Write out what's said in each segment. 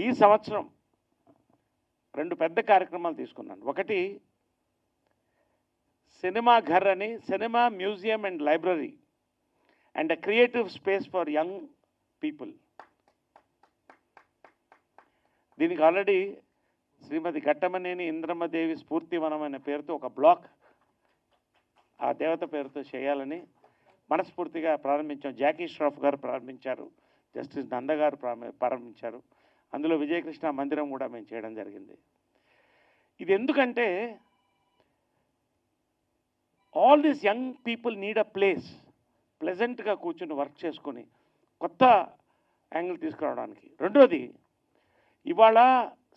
ఈ సంవత్సరం 2 పెద్ద కార్యక్రమాలు తీసుకున్నాను. ఒకటి సినిమా ఘర్ అని, cinema museum and library and a creative space for young people. దీనికి ఆల్రెడీ శ్రీమతి ఘట్టమనేని ఇంద్రమ్మదేవి స్ఫూర్తివనం అనే పేరుతో ఒక బ్లాక్ ఆ దేవత పేరుతో చేయాలని మనస్ఫూర్తిగా ప్రారంభించాం. జాకీ ష్రాఫ్ గారు ప్రారంభించారు, జస్టిస్ నంద గారు ప్రారంభించారు. అందులో విజయకృష్ణ మందిరం కూడా మేము చేయడం జరిగింది. ఇది ఎందుకంటే all these young people need a place, ప్లెజెంట్గా కూర్చుని వర్క్ చేసుకొని కొత్త యాంగిల్ తీసుకురావడానికి. రెండోది, ఇవాళ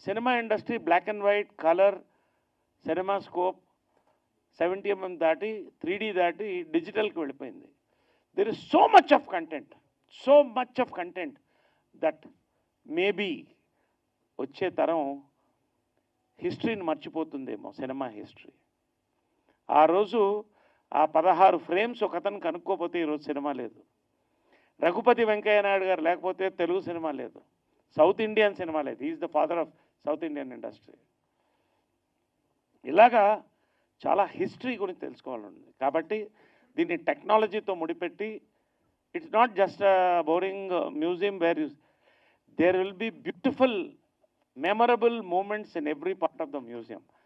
cinema industry black and white, colour, cinema scope 70mm దాటి 3D దాటి డిజిటల్కి వెళ్ళిపోయింది. There is so much of content that maybe వచ్చే తరం హిస్టరీని మర్చిపోతుందేమో, సినిమా హిస్టరీ. ఆ రోజు ఆ 16 ఫ్రేమ్స్ ఒకతను కనుక్కోపోతే ఈరోజు సినిమా లేదు. రఘుపతి వెంకయ్య నాయుడు గారు లేకపోతే తెలుగు సినిమా లేదు, సౌత్ ఇండియన్ సినిమా లేదు. Is the father of south Indian industry. ఇలాగా చాలా హిస్టరీ గురించి తెలుసుకోవాలని. కాబట్టి దీన్ని టెక్నాలజీతో ముడిపెట్టి, it's not just boring museum where there will be beautiful memorable moments in every part of the museum.